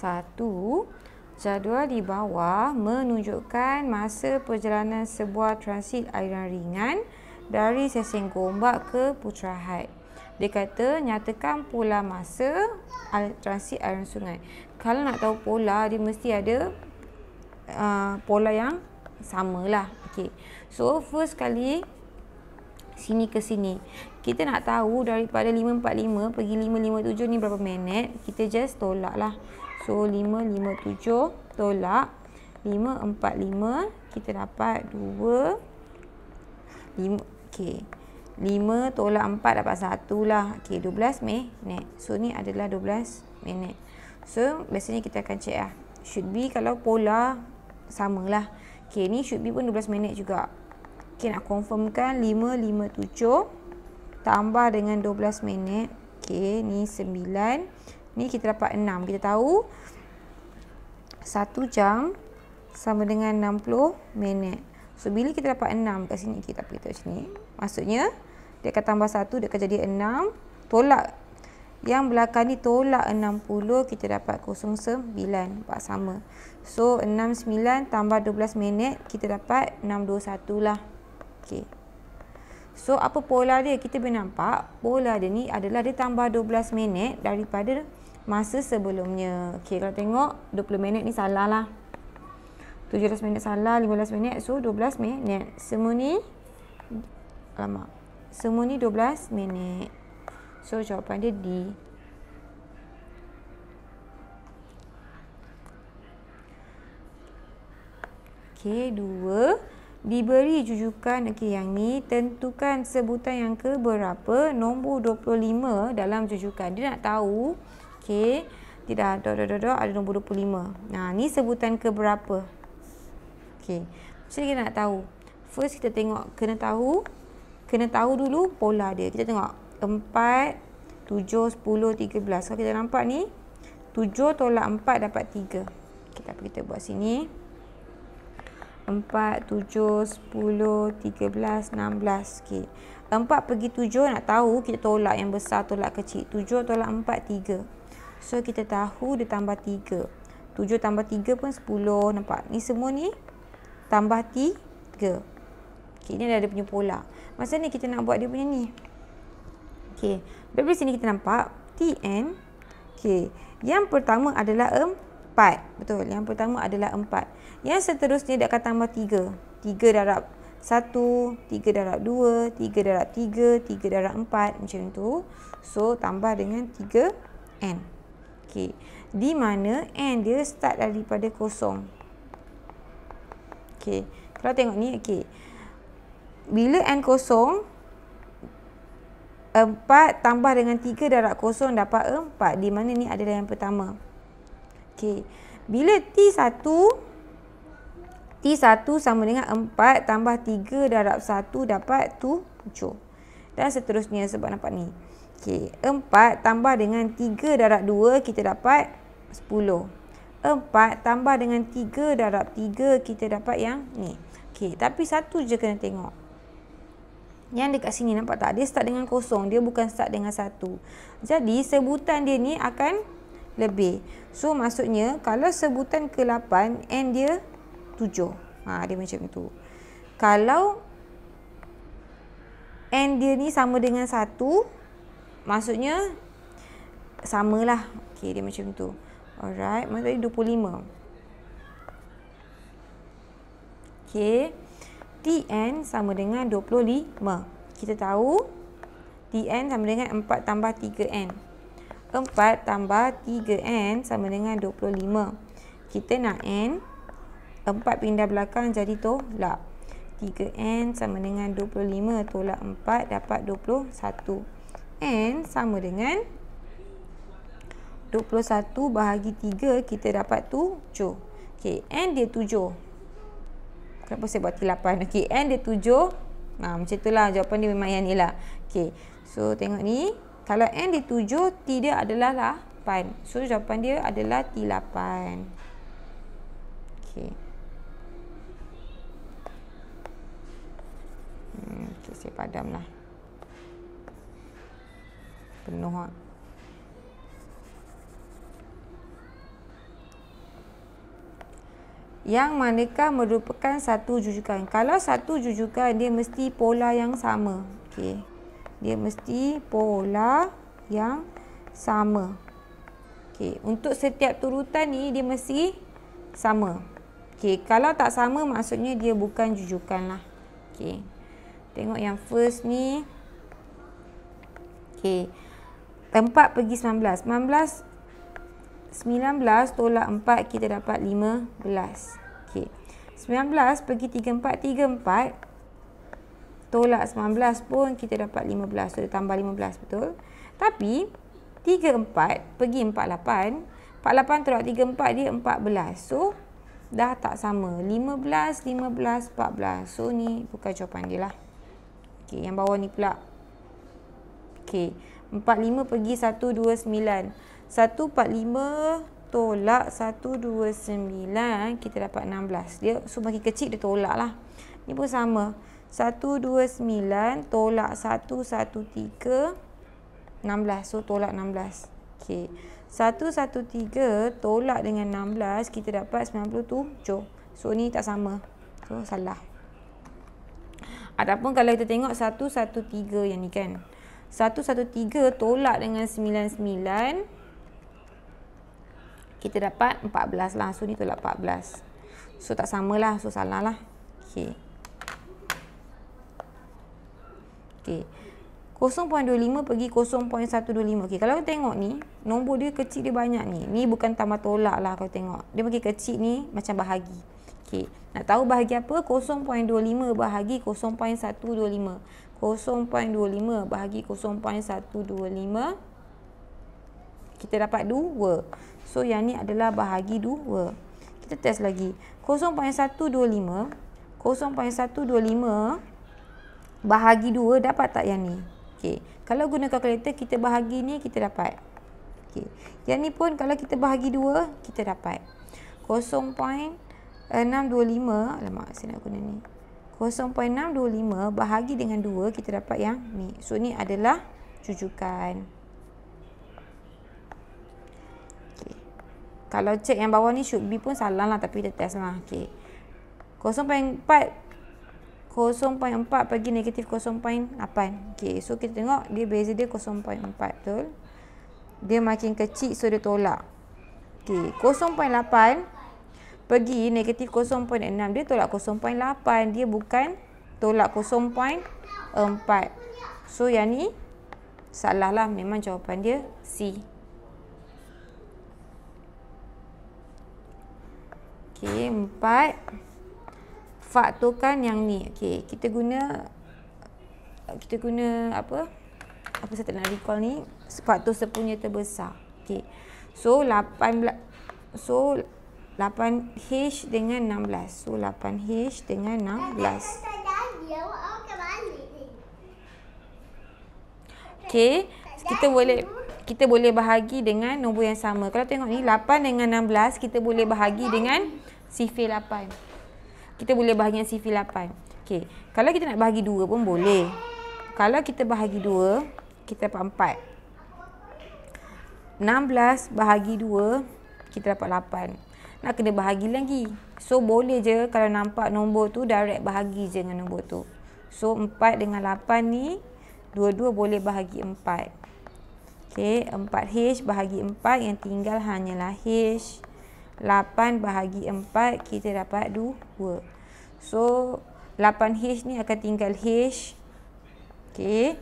1. Jadual di bawah menunjukkan masa perjalanan sebuah transit aliran ringan dari sesing gombak ke Putrahad. Dia kata nyatakan pola masa transit aliran sungai. Kalau nak tahu pola, dia mesti ada pola yang sama lah. Okay. So first kali sini ke sini, kita nak tahu daripada 545 pergi 557 ni berapa minit. Kita just tolak lah. So 557 tolak 545, kita dapat 2 5. Okay, 5 tolak 4 dapat 1 lah. Okay, 12 minit. So ni adalah 12 minit. So biasanya kita akan check lah, should be kalau pola sama lah. Okay, ni should be pun 12 minit juga. Okay, nak confirmkan 557 tambah dengan 12 minit. Okay, ni 9. Ni kita dapat 6. Kita tahu 1 jam sama dengan 60 minit. So, bila kita dapat 6 kat sini, kita beritahu macam ni. Maksudnya, dia akan tambah 1, dia akan jadi 6. Tolak. Yang belakang ni tolak 60, kita dapat 09. Dapat sama. So, 69 tambah 12 minit, kita dapat 621 lah. Okay. So, apa pola dia? Kita boleh nampak pola dia ni adalah dia tambah 12 minit daripada masa sebelumnya. Okay, kalau tengok 20 minit ni salah lah. 17 minit salah, 15 minit. So, 12 minit. Semua ni, alamak. Semua ni 12 minit. So, jawapan dia D. Okay, 2. Diberi jujukan, okay, yang ni tentukan sebutan yang ke berapa nombor 25 dalam jujukan. Dia nak tahu, okay, tidak ada nombor 25. Nah, ni sebutan ke berapa? Okay, macam kita nak tahu. First kita tengok, kena tahu dulu pola dia. Kita tengok 4, 7, 10, 13. Kalau kita nampak ni 7 tolak 4 dapat 3. Kita buat sini 4, 7, 10, 13, 16. Okay. 4 pergi 7 nak tahu, kita tolak yang besar, tolak kecil. 7 tolak 4, 3. So, kita tahu dia tambah 3. 7 tambah 3 pun 10. Nampak? Ni semua ni tambah 3. Okay, ni dah dia punya pola. Masa ni kita nak buat dia punya ni. Okay. Dari sini kita nampak TN. Okay. Yang pertama adalah 4. Betul. Yang pertama adalah 4. Yang seterusnya dia akan tambah 3. 3 darab 1, 3 darab 2, 3 darab 3, 3 darab 4. Macam tu. So, tambah dengan 3N. Okay. Di mana N dia start daripada kosong. Okay. Kalau tengok ni, okay. Bila N kosong, 4 tambah dengan 3 darab kosong dapat 4. Di mana ni adalah yang pertama. Okay. Bila T1 sama dengan 4 tambah 3 darab 1 dapat 7. Dan seterusnya sebab nampak ni. Okay. 4 tambah dengan 3 darab 2 kita dapat 10. 4 tambah dengan 3 darab 3 kita dapat yang ni. Okay. Tapi satu je kena tengok. Yang dekat sini nampak tak? Dia start dengan kosong. Dia bukan start dengan 1. Jadi sebutan dia ni akan lebih. So maksudnya kalau sebutan ke-8 N dia 7. Dia macam tu. Kalau N dia ni sama dengan 1, maksudnya samalah. Okay, dia macam tu. Alright, maksudnya 25. Okay. TN sama dengan 25. Kita tahu TN sama dengan 4 tambah 3N. 4 tambah 3N sama dengan 25. Kita nak N. 4 pindah belakang jadi tolak. 3N sama dengan 25 tolak 4 dapat 21. N sama dengan 21 bahagi 3 kita dapat 7. Okay, N dia 7. Kenapa saya buat 8? Okay, N dia 7. Macam itulah jawapan dia memang yang ni lah. Okay, so tengok ni. Kalau N dia 7, T dia adalah 8. So jawapan dia adalah T8. Okay. Okay, saya padam lah. Penuh lah. yang manakah merupakan satu jujukan. Kalau satu jujukan, dia mesti pola yang sama. Okey. Dia mesti pola yang sama. Okey, untuk setiap turutan ni dia mesti sama. Okey, kalau tak sama maksudnya dia bukan jujukan lah. Okey. Tengok yang first ni. Okey. 4 pergi 19. 19 tolak 4 kita dapat 15. Okey. 19 pergi 34 tolak 19 pun kita dapat 15. So dia tambah 15, betul? Tapi 34 pergi 48 tolak 34 dia 14. So dah tak sama. 15, 14. So ni bukan jawapan dia lah. Okey, yang bawah ni pula. Okey, 45 pergi 129. 145 tolak 129 kita dapat 16. Dia makin kecil dia tolak lah. Ni pun sama. 129 tolak 113 16. So tolak 16. Okey. 113 tolak dengan 16 kita dapat 97. So ni tak sama. So salah. Adapun kalau kita tengok 113 yang ni kan. 113 tolak dengan 99 kita dapat 14 lah. So ni tolak 14. So tak samalah. So salah lah. Okey. Okey. 0.25 pergi 0.125. Okey, kalau kita tengok ni, nombor dia kecil, dia banyak ni. Ni bukan tambah tolak lah kalau tengok. Dia makin kecil ni macam bahagi. Okey, nak tahu bahagi apa? 0.25 bahagi 0.125. 0.25 bahagi 0.125. Kita dapat 2. So yang ni adalah bahagi 2. Kita test lagi. 0.125 bahagi 2 dapat tak yang ni? Okey. Kalau guna kalkulator kita bahagi ni kita dapat. Okey. Yang ni pun kalau kita bahagi 2 kita dapat 0.625. Alamak, saya nak guna ni. 0.625 bahagi dengan 2 kita dapat yang ni. So ni adalah jujukan. Okey. Kalau cek yang bawah ni should be pun salah lah, tapi kita test lah. Okey. 0.4 pergi negatif 0.8. Okey, so kita tengok dia beza dia 0.4, betul? Dia makin kecil, so dia tolak. Okey, 0.8 pergi negatif 0.6, dia tolak 0.8. Dia bukan tolak 0.4. So yang ni salah lah, memang jawapan dia C. Okey, 4. Faktorkan yang ni. Okey, kita guna apa? Apa saya tak nak recall ni? Faktor sepunya terbesar. Okey. So 8H dengan 16. So 8H dengan 16. Okey, kita boleh bahagi dengan nombor yang sama. Kalau tengok ni 8 dengan 16 kita boleh bahagi dengan sifir 8. Kita boleh bahagi dengan sifir 8. Okey, kalau kita nak bahagi 2 pun boleh. Kalau kita bahagi 2, kita dapat 4. 16 bahagi 2, kita dapat 8. Nak kena bahagi lagi. So, boleh je kalau nampak nombor tu, direct bahagi je dengan nombor tu. So, 4 dengan 8 ni, dua-dua boleh bahagi 4. Okey, 4H bahagi 4, yang tinggal hanyalah H. 8 bahagi 4, kita dapat 2. So, 8H ni akan tinggal H. Okey.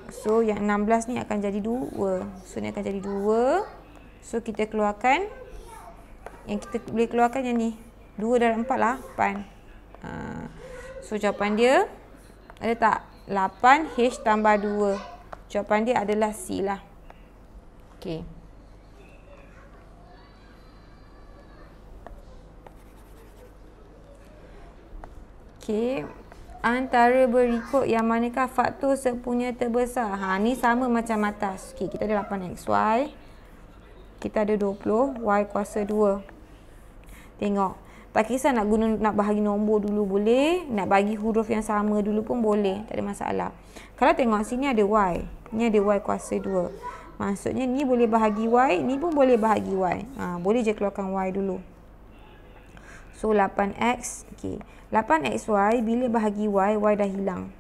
So, yang 16 ni akan jadi 2. So, ni akan jadi 2. So, kita keluarkan. Yang kita boleh keluarkan yang ni. 2 darab 4 lah, 8. So, jawapan dia ada tak? 8H tambah 2. Jawapan dia adalah C lah. Okey. Okey, antara berikut yang manakah faktor sepunya terbesar? Ni sama macam atas. Okey, kita ada 8XY. Kita ada 20, Y kuasa 2. Tengok. Tak kisah nak bahagi nombor dulu boleh. Nak bagi huruf yang sama dulu pun boleh. Tak ada masalah. Kalau tengok sini ada Y. Ni ada Y kuasa 2. Maksudnya ni boleh bahagi Y. Ni pun boleh bahagi Y. Boleh je keluarkan Y dulu. So 8x, okey. 8xy bila bahagi y, y dah hilang.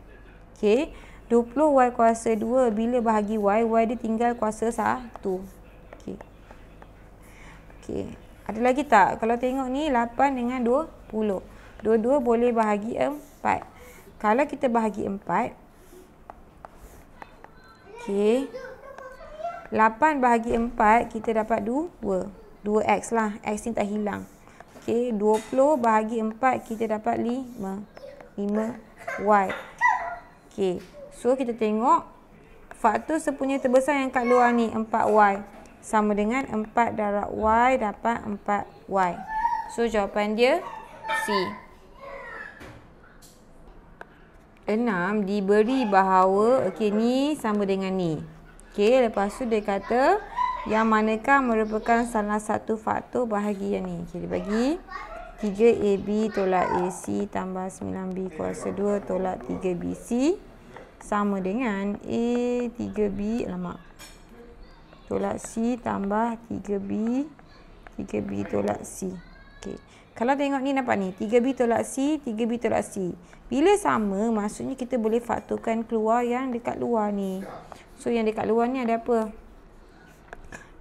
Okey. 20y kuasa 2 bila bahagi y, y dia tinggal kuasa 1. Okey. Okey. Ada lagi tak? Kalau tengok ni 8 dengan 20. Dua-dua boleh bahagi 4. Kalau kita bahagi 4, okey. 8 bahagi 4 kita dapat 2. 2x lah. X ni tak hilang. Okey, 20 bahagi 4 kita dapat 5. 5y. Okey. So kita tengok faktor sepunya terbesar yang kat luar ni 4y sama dengan 4 darab y dapat 4y. So jawapan dia C. 6 diberi bahawa okey ni sama dengan ni. Okey, lepas tu dia kata yang manakah merupakan salah satu faktor bahagian ni. Okey, dia bagi 3AB tolak AC tambah 9B kuasa 2 tolak 3BC sama dengan A 3B tolak C tambah 3B tolak C. Okey. Kalau tengok ni nampak ni 3B tolak C, 3B tolak C. Bila sama maksudnya kita boleh faktorkan keluar yang dekat luar ni. So yang dekat luar ni ada apa?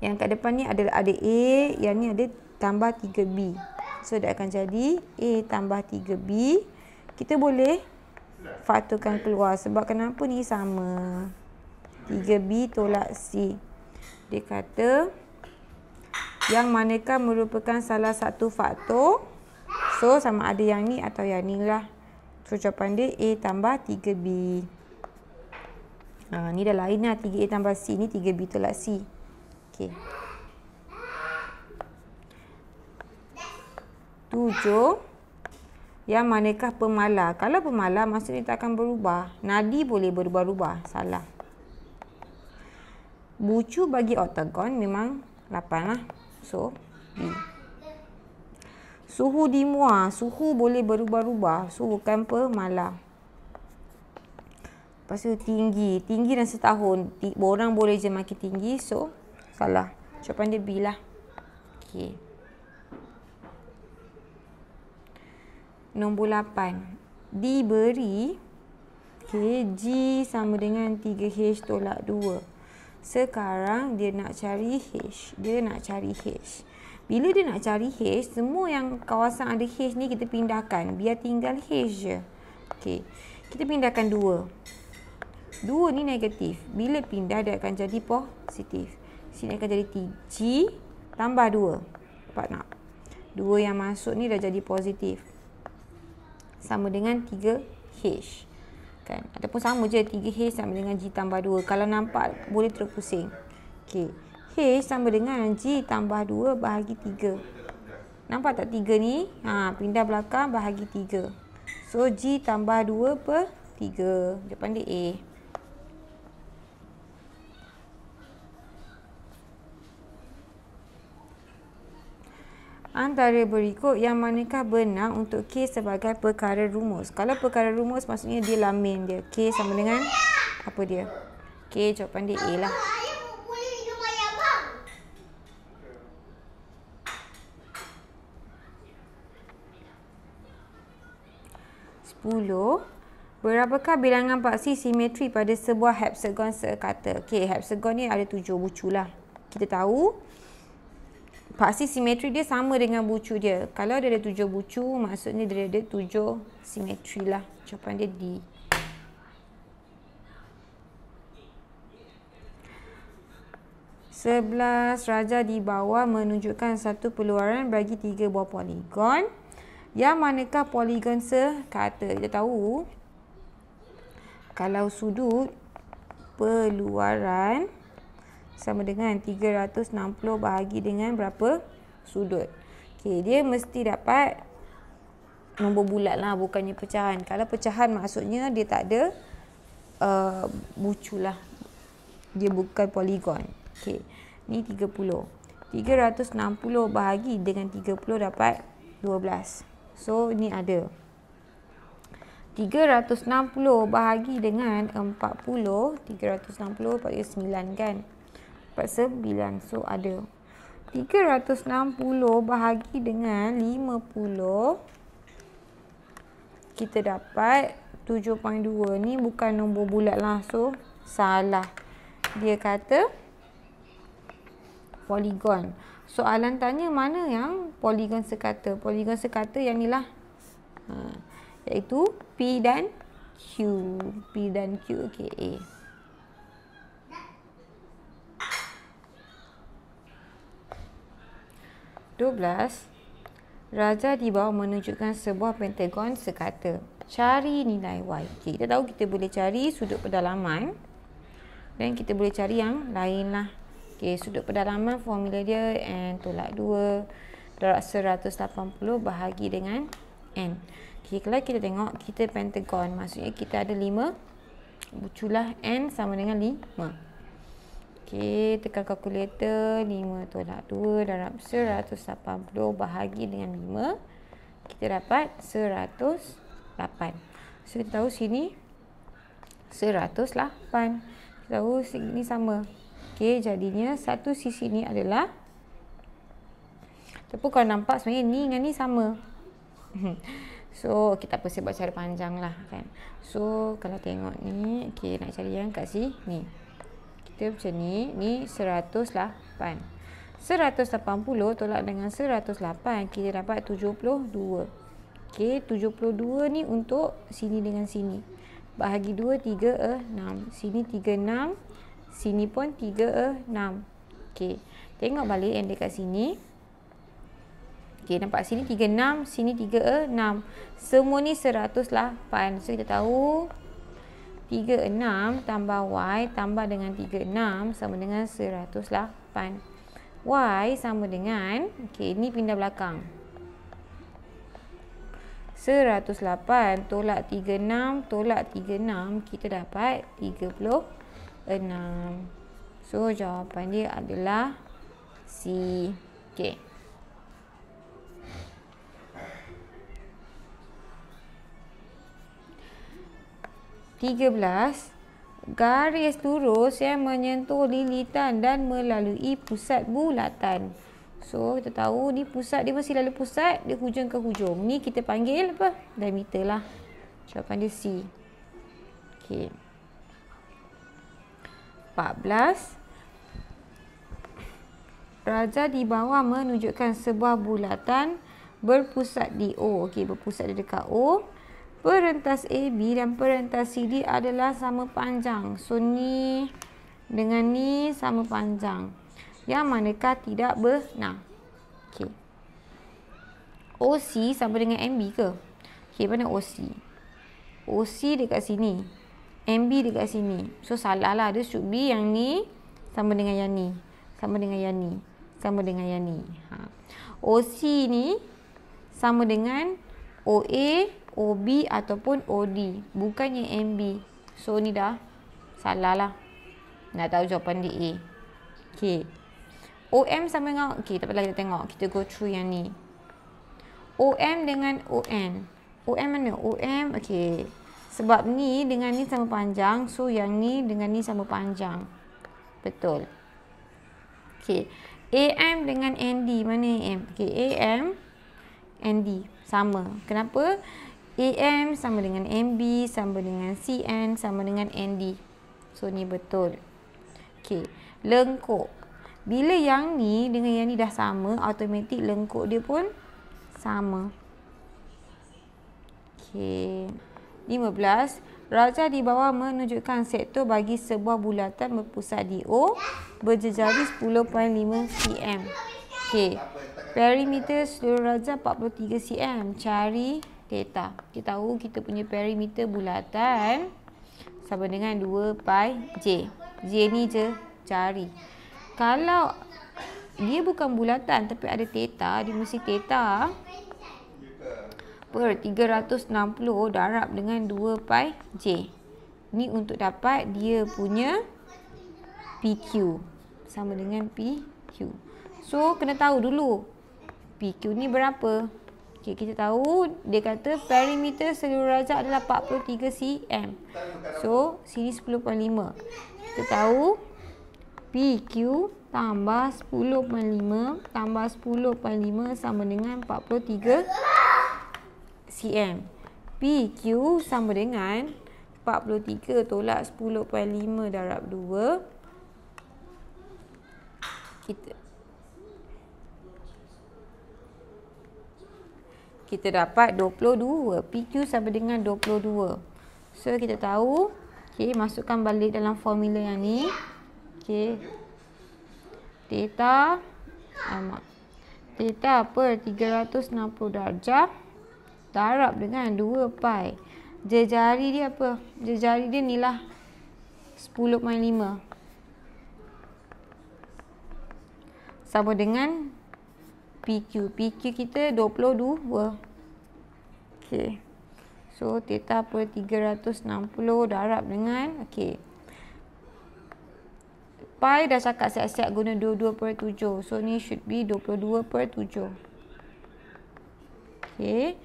Yang kat depan ni ada A, yang ni ada tambah 3B. So dia akan jadi A tambah 3B. Kita boleh faktorkan keluar. Sebab kenapa ni sama? 3B tolak C. Dia kata yang manakah merupakan salah satu faktor. So sama ada yang ni atau yang ni lah. So jawapan dia A tambah 3B. Ni dah lain lah. 3A tambah C ni 3B tolak C. Okey. 7. Yang manakah pemalar? Kalau pemalar maksudnya tak akan berubah. Nadi boleh berubah-ubah. Salah. Bucu bagi oktagon memang 8 lah. So B. Suhu di muar. Suhu boleh berubah-ubah. So bukan pemalar. Lepas tu tinggi. Tinggi dalam setahun. Orang boleh je makin tinggi. So salah. Jawapan dia B lah. Okey. Nombor 8. Diberi G sama dengan 3H tolak 2. Sekarang dia nak cari H. Bila dia nak cari H, semua yang kawasan ada H ni kita pindahkan. Biar tinggal H je. Okey. Kita pindahkan 2. 2 ni negatif. Bila pindah dia akan jadi positif. Sini akan jadi G tambah 2. Dapat tak? 2 yang masuk ni dah jadi positif. Sama dengan 3H. Kan? Ataupun sama je 3H sama dengan G tambah 2. Kalau nampak boleh terpusing. Okey. H sama dengan G tambah 2 bahagi 3. Nampak tak 3 ni? Pindah belakang bahagi 3. So G tambah 2 per 3. Jawapan dia A. Antara berikut yang manakah benar untuk K sebagai perkara rumus? Kalau perkara rumus maksudnya dia lamin dia. K sama dengan apa dia? K jawapan dia A lah. Berapakah bilangan paksi simetri pada sebuah hepsagon sekata? Okey, hepsagon ni ada 7 bucu lah. Kita tahu paksi simetri dia sama dengan bucu dia. Kalau dia ada 7 bucu, maksudnya dia ada 7 simetri lah. Jawapan dia D. Sebelas raja di bawah menunjukkan satu peluaran bagi 3 buah poligon. Yang manakah poligon sekata? Kita tahu kalau sudut peluaran sama dengan 360 bahagi dengan berapa sudut. Okey, dia mesti dapat nombor bulat lah, bukannya pecahan. Kalau pecahan maksudnya dia tak ada bucu lah. Dia bukan poligon. Okey, ni 30. 360 bahagi dengan 30 dapat 12. So, ni ada. 360 bahagi dengan 40. 360 bagi 9 kan. 49. So, ada. 360 bahagi dengan 50. Kita dapat 7.2. Ni bukan nombor bulat lah. So, salah. Dia kata poligon. Soalan tanya mana yang poligon sekata. Poligon sekata yang ni lah. Iaitu P dan Q. P dan Q. Okey, A. Raja di bawah menunjukkan sebuah pentagon sekata. Cari nilai Y. Okay, kita tahu kita boleh cari sudut pedalaman. Dan kita boleh cari yang lain lah. Okay, sudut pedalaman formula dia N tolak 2 darab 180 bahagi dengan N. Okay, kalau kita tengok kita pentagon. Maksudnya kita ada 5. Buculah N sama dengan 5. Okey, tekan kalkulator. 5 tolak 2 darab 180 bahagi dengan 5. Kita dapat 108. So, kita tahu sini 108. Kita tahu sini sama. Okey, jadinya satu sisi ni adalah, tapi kalau nampak sebenarnya ni dengan ni sama. So, kita tak perlu buat cara panjang lah kan. So, kalau tengok ni, okey, nak cari yang kat sini. Kita macam ni 108. 180 tolak dengan 108, kita dapat 72. Okey, 72 ni untuk sini dengan sini. Bahagi 2, 3, 6. Sini 36, sini pun 36. Okey, tengok balik yang dekat sini. Okey, nampak sini 36, sini 36. Semua ni 108. So, kita tahu 36 tambah Y tambah dengan 36 sama dengan 108. Y sama dengan, okey, ni pindah belakang. 108 tolak 36 tolak 36, kita dapat 36. So, jawapan dia adalah C. Okey. Garis lurus yang menyentuh lilitan dan melalui pusat bulatan. So, kita tahu ni pusat dia mesti lalu pusat, dia hujung ke hujung. Ni kita panggil apa? Diameter lah. Jawapan dia C. Okey. 14. Raja di bawah menunjukkan sebuah bulatan berpusat di O. Okey, berpusat di dekat O. Perentas AB dan perentas CD adalah sama panjang. So, ni dengan ni sama panjang. Yang manakah tidak benar? Okey. OC sama dengan MB ke? Okey, mana OC? OC dekat sini. MB dekat sini. So, salah lah. Dia should be yang ni sama dengan yang ni. Sama dengan yang ni. Sama dengan yang ni. OC ni sama dengan OA, OB ataupun OD, bukannya MB. So, ni dah salah lah. Nak tahu jawapan dia A. Okey. OM sama dengan, okey, tak apalah, kita tengok. Kita go through yang ni. OM dengan ON. OM mana? OM, okey. Sebab ni dengan ni sama panjang. So, yang ni dengan ni sama panjang. Betul. Okey. AM dengan ND. Mana AM? Okey, AM, ND. Sama. Kenapa? AM sama dengan MB, sama dengan CN, sama dengan ND. So, ni betul. Okey. Lengkuk. Bila yang ni dengan yang ni dah sama, automatik lengkuk dia pun sama. Okey. 15. Raja di bawah menunjukkan sektor bagi sebuah bulatan berpusat di O berjejari 10.5 cm. Okey. Perimeter seluruh raja 43 cm. Cari theta. Kita tahu kita punya perimeter bulatan sama dengan 2 pi J. J ni je cari. Kalau dia bukan bulatan tapi ada theta, dia mesti theta per 360 darab dengan 2 pi J. Ni untuk dapat dia punya PQ. Sama dengan PQ. So, kena tahu dulu PQ ni berapa. Okay, kita tahu dia kata perimeter seluruh raja adalah 43 cm. So, sini 10.5. Kita tahu PQ tambah 10/5 tambah 10/5 sama dengan 43 cm. PQ sama dengan 43 tolak 10/5 darab 2. Kita dapat 22. PQ sama dengan 22. So, kita tahu. Okay, masukkan balik dalam formula yang ni. Okay. Theta per 360 darjah darab dengan 2 pi. Jari dia apa? Jari dia ni lah 10/5. Sama dengan PQ. PQ kita 22. Okay. So, theta per 360 darab dengan, okay. Pi dah cakap siap-siap guna 22/7. So, ni should be 22/7. Okay.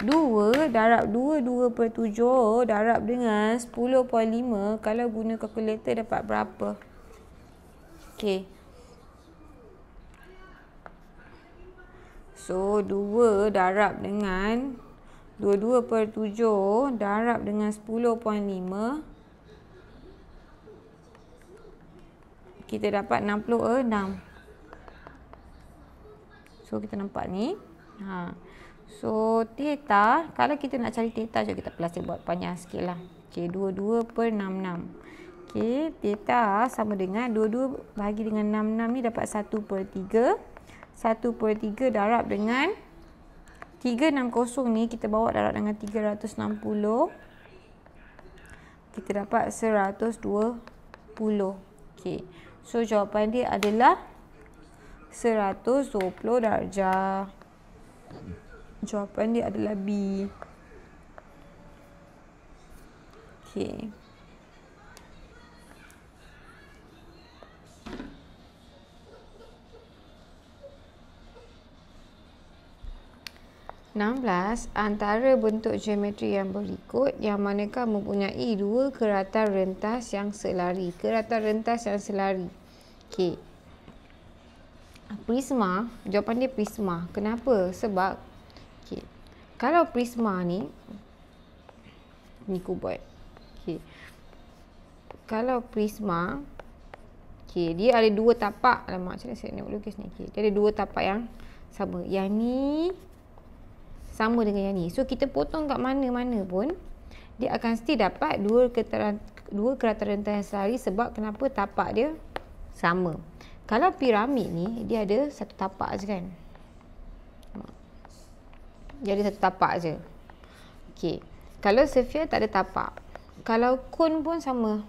2 darab 22/7 darab dengan 10/5. Kalau guna kalkulator dapat berapa? Okay. So, 2 darab dengan 22/7 darab dengan 10/5. Kita dapat 66. So, kita nampak ni. So, theta, kalau kita nak cari theta, jom kita pelas buat panjang sikit lah. Okay, 22/66. Okay, theta sama dengan 22 bahagi dengan 66 ni dapat 1/3. 1/3 darab dengan 360 ni kita bawa darab dengan 360. Kita dapat 120. Okay. So, jawapan dia adalah 120 darjah. Jawapan dia adalah B. Okay. Antara bentuk geometri yang berikut, yang manakah mempunyai dua keratan rentas yang selari. Keratan rentas yang selari. Okey. Prisma, jawapan dia prisma. Kenapa? Sebab okey. Kalau prisma ni aku buat. Okey. Kalau prisma, okey, dia ada dua tapak. Alamak, macam mana saya nak lukis ni? Okey, dia ada dua tapak yang sama. Yang ni sama dengan yang ni. So, kita potong kat mana-mana pun, dia akan still dapat dua keratan rentas yang selari. Sebab kenapa? Tapak dia sama. Kalau piramid ni, dia ada satu tapak je kan. Dia ada satu tapak je. Okey. Kalau sphere tak ada tapak. Kalau cone pun sama.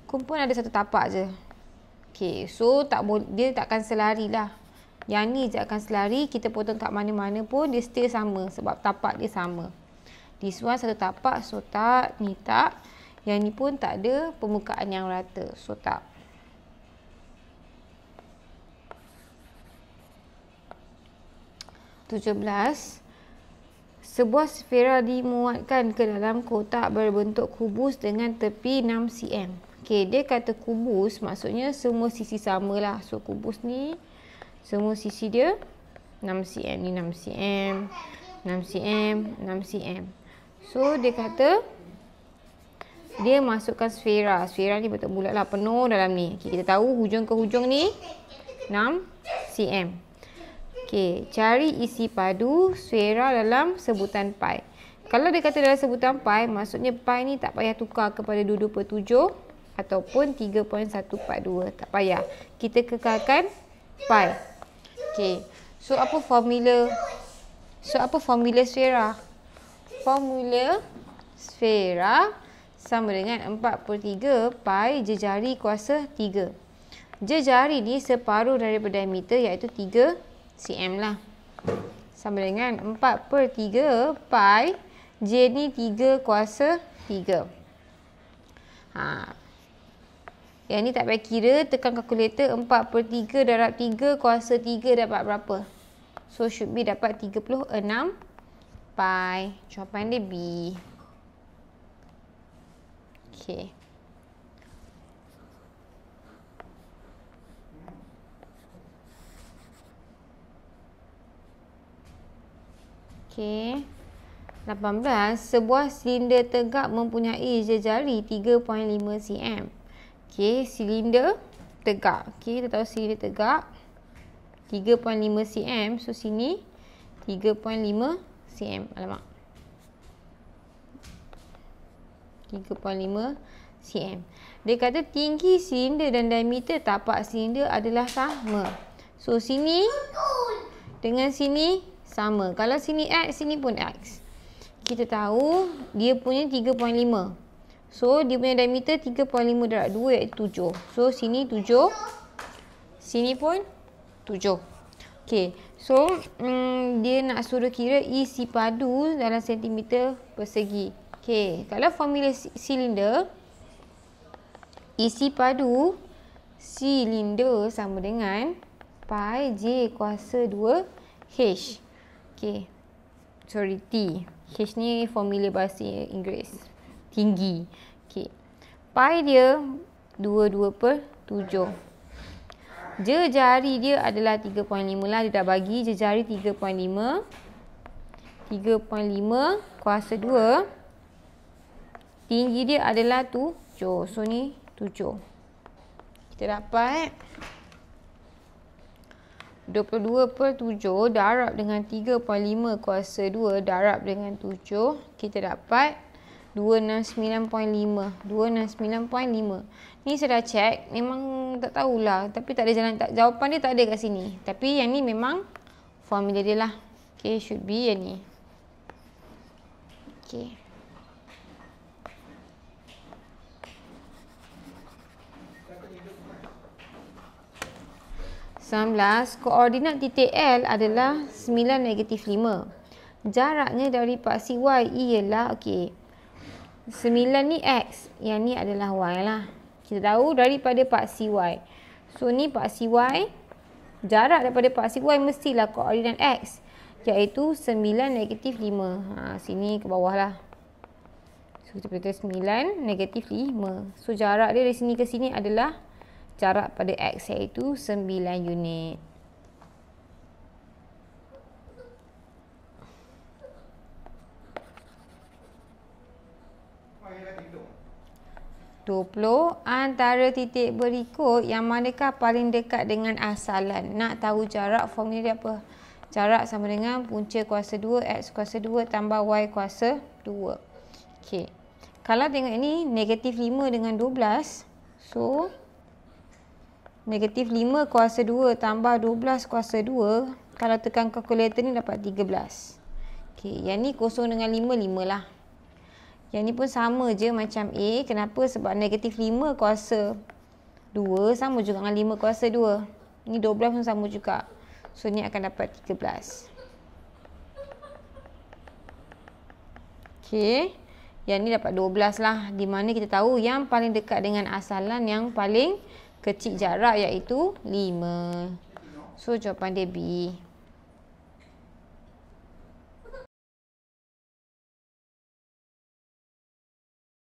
Cone pun ada satu tapak je. Okey. So, dia takkan selari lah. Yang ni je akan selari. Kita potong kat mana-mana pun dia still sama. Sebab tapak dia sama. This one satu tapak. So tak. Ni tak. Yang ni pun tak ada permukaan yang rata. So tak. Sebuah sfera dimuatkan ke dalam kotak berbentuk kubus dengan tepi 6 cm. Okey, dia kata kubus maksudnya semua sisi samalah. So kubus ni semua sisi dia 6 cm. Ni 6 cm, 6 cm, 6 cm. So, dia kata dia masukkan sfera. Sfera ni bentuk bulat lah, penuh dalam ni. Okay, kita tahu hujung ke hujung ni 6 cm. Okay, cari isi padu sfera dalam sebutan pi. Kalau dia kata dalam sebutan pi, maksudnya pi ni tak payah tukar kepada 22/7 ataupun 3.142. Tak payah. Kita kekalkan pi. Okey. So, apa formula sfera? Formula sfera sama dengan 4/3 pi jejari kuasa 3. Jejari ni separuh daripada diameter iaitu 3 cm lah. Sama dengan 4/3 pi J ni 3 kuasa 3. Yang ni tak payah kira, tekan kalkulator 4/3 darab 3 kuasa 3 dapat berapa? So, should be dapat 36 pi. Jawapan dia B. Okay. Okey. 18. Sebuah silinder tegak mempunyai jejari 3.5 cm. Okey, silinder tegak. Okey, kita tahu silinder tegak 3.5 cm. So, sini 3.5 cm. Alamak. 3.5 cm. Dia kata tinggi silinder dan diameter tapak silinder adalah sama. So, sini dengan sini sama. Kalau sini X, sini pun X. Kita tahu dia punya 3.5. So, dia punya diameter 3.5 darab 2 iaitu 7. So, sini 7. Sini pun 7. Okey. So, dia nak suruh kira isi padu dalam sentimeter persegi. Okey. Kalau formula silinder, isi padu silinder sama dengan pi J kuasa 2 H. Okey. Sorry, T. H ni formula bahasa Inggeris. Tinggi. Okey. Pi dia 22/7. Jejari dia adalah 3.5 lah. Dia dah bagi jejari 3.5. 3.5 kuasa 2. Tinggi dia adalah 7. So, ni 7. Kita dapat 22/7 darab dengan 3.5 kuasa 2 darab dengan 7. Kita dapat 269.5. 269.5. Ni saya dah check. Memang tak tahulah. Tapi tak ada jalan. Jawapan dia tak ada kat sini. Tapi yang ni memang formula dia lah. Okay, should be yang ni. Okay. Koordinat titik L adalah 9 negatif 5. Jaraknya dari paksi Y ialah, okey, 9 ni X. Yang ni adalah Y lah. Kita tahu daripada paksi Y. So, ni paksi Y. Jarak daripada paksi Y mestilah koordinat X. Iaitu 9 negatif 5. Sini ke bawah lah. So, kita kata 9 negatif 5. So, jarak dia dari sini ke sini adalah jarak pada X iaitu 9 unit. Antara titik berikut yang manakah paling dekat dengan asalan? Nak tahu jarak, formula dia apa? Jarak sama dengan punca kuasa 2 X kuasa 2 tambah Y kuasa 2. Okey. Kalau tengok ini negatif 5 dengan 12. So, negatif 5 kuasa 2 tambah 12 kuasa 2. Kalau tekan kalkulator ni dapat 13. Okey, yang ni kosong dengan 5, 5 lah. Yang ni pun sama je macam A. Kenapa? Sebab negatif 5 kuasa 2 sama juga dengan 5 kuasa 2. Ni 12 pun sama juga. So, ni akan dapat 13. Okey. Yang ni dapat 12 lah. Di mana kita tahu yang paling dekat dengan asalan yang paling kecil jarak iaitu 5. So, jawapan dia B.